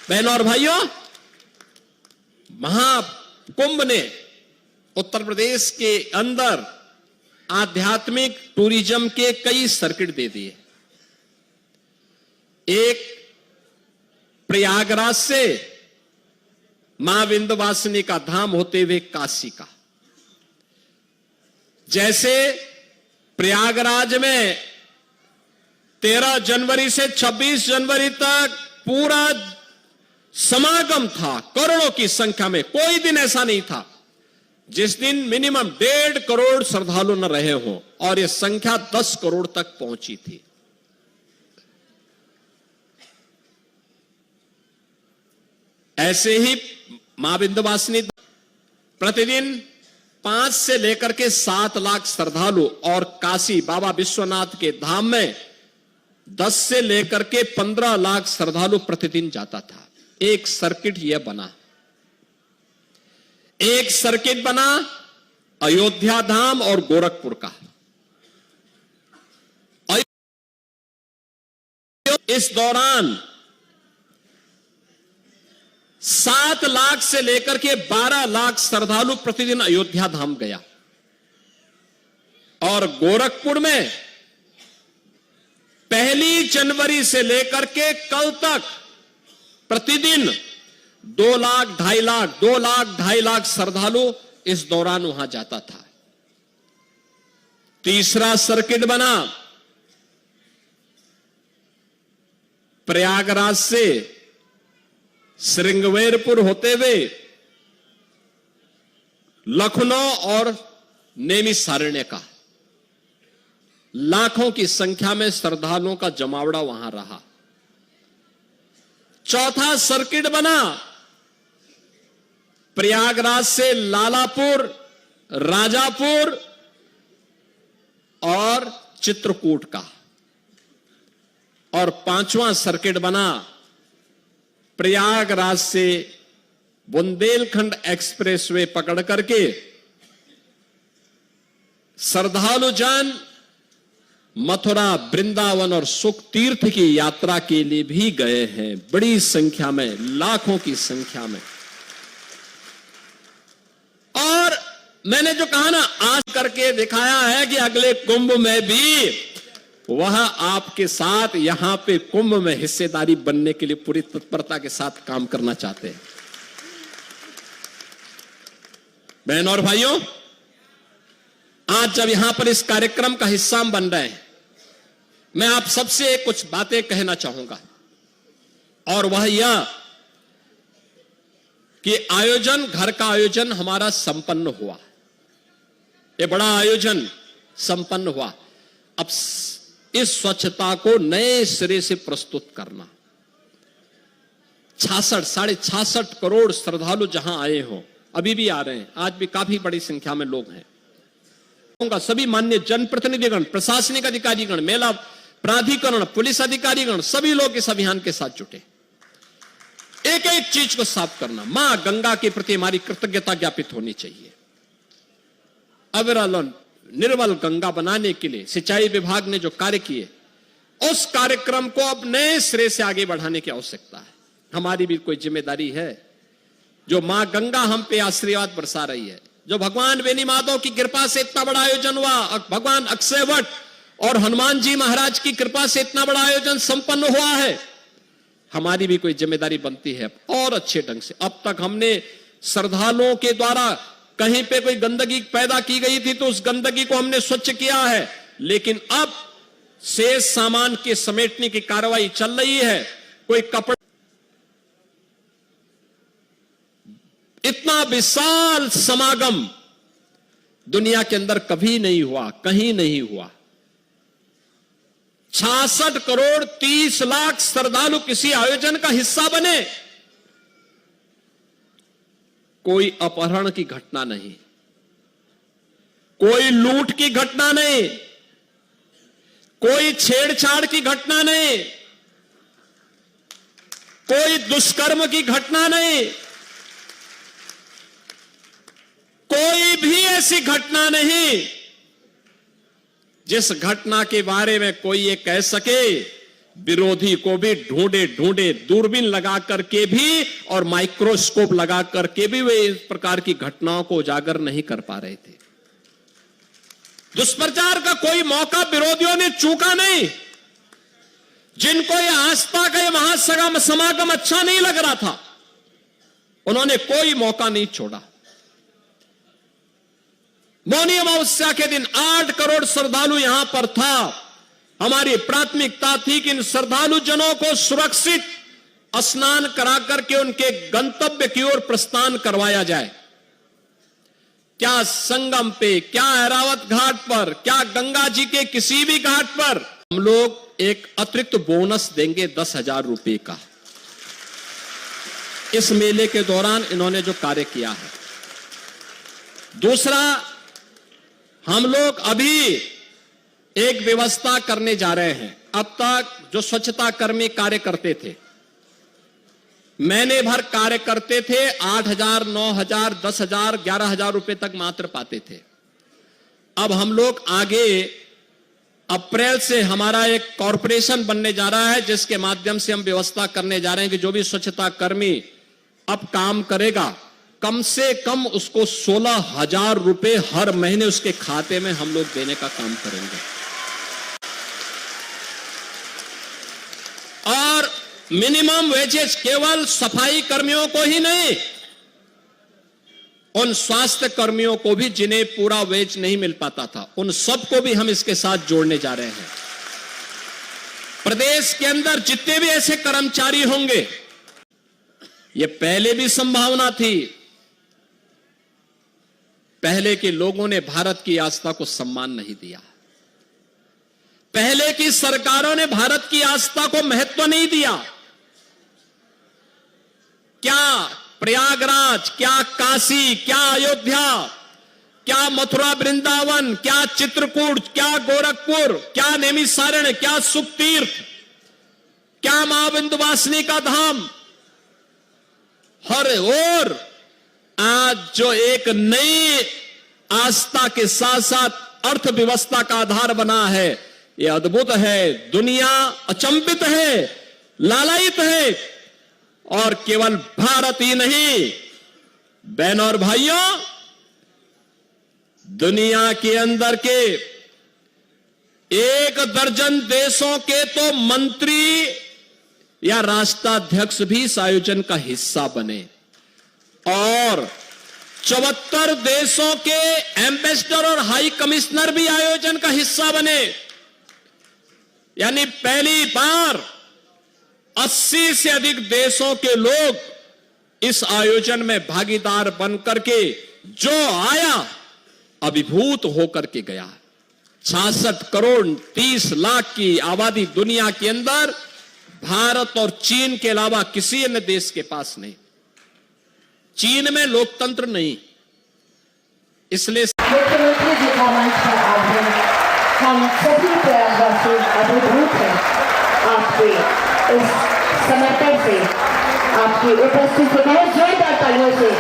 बहनों और भाइयों, महाकुंभ ने उत्तर प्रदेश के अंदर आध्यात्मिक टूरिज्म के कई सर्किट दे दिए। एक प्रयागराज से मां विंध्यवासिनी का धाम होते हुए काशी का, जैसे प्रयागराज में 13 जनवरी से 26 जनवरी तक पूरा समागम था, करोड़ों की संख्या में। कोई दिन ऐसा नहीं था जिस दिन मिनिमम 1.5 करोड़ श्रद्धालु न रहे हों, और यह संख्या 10 करोड़ तक पहुंची थी। ऐसे ही मां विंध्यवासिनी प्रतिदिन 5 से लेकर के 7 लाख श्रद्धालु, और काशी बाबा विश्वनाथ के धाम में 10 से लेकर के 15 लाख श्रद्धालु प्रतिदिन जाता था। एक सर्किट यह बना, एक सर्किट बना अयोध्या धाम और गोरखपुर का। इस दौरान 7 लाख से लेकर के 12 लाख श्रद्धालु प्रतिदिन अयोध्या धाम गया, और गोरखपुर में 1 जनवरी से लेकर के कल तक प्रतिदिन 2 लाख 2.5 लाख 2 लाख 2.5 लाख श्रद्धालु इस दौरान वहां जाता था। तीसरा सर्किट बना प्रयागराज से श्रृंगवेरपुर होते हुए लखनऊ और नैमिषारण्य का। लाखों की संख्या में श्रद्धालुओं का जमावड़ा वहां रहा। चौथा सर्किट बना प्रयागराज से लालापुर, राजापुर और चित्रकूट का। और 5वां सर्किट बना प्रयागराज से बुंदेलखंड एक्सप्रेसवे पकड़ करके श्रद्धालु जन मथुरा, वृंदावन और सुख तीर्थ की यात्रा के लिए भी गए हैं, बड़ी संख्या में, लाखों की संख्या में। और मैंने जो कहा ना, आज करके दिखाया है कि अगले कुंभ में भी वह आपके साथ यहां पे कुंभ में हिस्सेदारी बनने के लिए पूरी तत्परता के साथ काम करना चाहते हैं। बहनों और भाइयों, आज जब यहां पर इस कार्यक्रम का हिस्सा बन रहे हैं, मैं आप सबसे कुछ बातें कहना चाहूंगा, और वह यह कि आयोजन, घर का आयोजन हमारा संपन्न हुआ। यह बड़ा आयोजन संपन्न हुआ। अब इस स्वच्छता को नए सिरे से प्रस्तुत करना। 66 करोड़ श्रद्धालु जहां आए हों, अभी भी आ रहे हैं, आज भी काफी बड़ी संख्या में लोग हैं। सभी मान्य जनप्रतिनिधिगण, प्रशासनिक अधिकारीगण, मेला प्राधिकरण, पुलिस अधिकारीगण, सभी लोग इस अभियान के साथ जुटे। एक एक चीज को साफ करना। मां गंगा के प्रति हमारी कृतज्ञता ज्ञापित होनी चाहिए। अविरल निर्मल गंगा बनाने के लिए सिंचाई विभाग ने जो कार्य किए, उस कार्यक्रम को अब नए सिरे से आगे बढ़ाने की आवश्यकता है। हमारी भी कोई जिम्मेदारी है। जो मां गंगा हम पे आशीर्वाद बरसा रही है, जो भगवान बेनी माधव की कृपा से इतना बड़ा आयोजन हुआ, भगवान अक्षय वट और हनुमान जी महाराज की कृपा से इतना बड़ा आयोजन संपन्न हुआ है, हमारी भी कोई जिम्मेदारी बनती है और अच्छे ढंग से। अब तक हमने श्रद्धालुओं के द्वारा कहीं पे कोई गंदगी पैदा की गई थी तो उस गंदगी को हमने स्वच्छ किया है, लेकिन अब शेष सामान के समेटने की कार्रवाई चल रही है। कोई कपड़ा, इतना विशाल समागम दुनिया के अंदर कभी नहीं हुआ, कहीं नहीं हुआ। 66 करोड़ 30 लाख श्रद्धालु किसी आयोजन का हिस्सा बने। कोई अपहरण की घटना नहीं, कोई लूट की घटना नहीं, कोई छेड़छाड़ की घटना नहीं, कोई दुष्कर्म की घटना नहीं, कोई भी ऐसी घटना नहीं जिस घटना के बारे में कोई ये कह सके विरोधी को भी ढूंढे ढूंढे दूरबीन लगा करके भी और माइक्रोस्कोप लगा करके भी वे इस प्रकार की घटनाओं को उजागर नहीं कर पा रहे थे। दुष्प्रचार का कोई मौका विरोधियों ने चूका नहीं। जिनको ये आस्था का ये महासमागम अच्छा नहीं लग रहा था, उन्होंने कोई मौका नहीं छोड़ा। मौनी अमावस्या के दिन 8 करोड़ श्रद्धालु यहां पर था। हमारी प्राथमिकता थी कि इन श्रद्धालु जनों को सुरक्षित स्नान करा करके उनके गंतव्य की ओर प्रस्थान करवाया जाए। क्या संगम पे, क्या ऐरावत घाट पर, क्या गंगा जी के किसी भी घाट पर हम लोग एक अतिरिक्त बोनस देंगे 10,000 रुपए का। इस मेले के दौरान इन्होंने जो कार्य किया है। दूसरा, हम लोग अभी एक व्यवस्था करने जा रहे हैं। अब तक जो स्वच्छता कर्मी कार्य करते थे, महीने भर कार्य करते थे, 8,000, 9,000, 10,000, 11,000 रुपए तक मात्र पाते थे। अब हम लोग आगे अप्रैल से हमारा एक कॉरपोरेशन बनने जा रहा है, जिसके माध्यम से हम व्यवस्था करने जा रहे हैं कि जो भी स्वच्छता कर्मी अब काम करेगा, कम से कम उसको 16,000 रुपए हर महीने उसके खाते में हम लोग देने का काम करेंगे। और मिनिमम वेजेस केवल सफाई कर्मियों को ही नहीं, उन स्वास्थ्य कर्मियों को भी जिन्हें पूरा वेज नहीं मिल पाता था, उन सबको भी हम इसके साथ जोड़ने जा रहे हैं। प्रदेश के अंदर जितने भी ऐसे कर्मचारी होंगे, ये पहले भी संभावना थी, पहले के लोगों ने भारत की आस्था को सम्मान नहीं दिया, पहले की सरकारों ने भारत की आस्था को महत्व नहीं दिया। क्या प्रयागराज, क्या काशी, क्या अयोध्या, क्या मथुरा वृंदावन, क्या चित्रकूट, क्या गोरखपुर, क्या नैमिषारण्य, क्या सुखतीर्थ, क्या मां विंध्यवासिनी का धाम, हर ओर आज जो एक नई आस्था के साथ साथ अर्थव्यवस्था का आधार बना है, यह अद्भुत है। दुनिया अचंभित है, लालायित है। और केवल भारत ही नहीं, बहनों और भाइयों, दुनिया के अंदर के 1 दर्जन देशों के तो मंत्री या राष्ट्राध्यक्ष भी इस आयोजन का हिस्सा बने और 74 देशों के एम्बेसडर और हाई कमिश्नर भी आयोजन का हिस्सा बने। यानी पहली बार 80 से अधिक देशों के लोग इस आयोजन में भागीदार बनकर के जो आया, अभिभूत होकर के गया। 66 करोड़ 30 लाख की आबादी दुनिया के अंदर भारत और चीन के अलावा किसी अन्य देश के पास नहीं। चीन में लोकतंत्र नहीं, इसलिए मुख्यमंत्री जी का मंच पर आगमन हम सभी प्रयागरासी अभिभूत हैं आपके इस समर्पण से, आपकी उपस्थिति से बहुत जोरदार तालियों से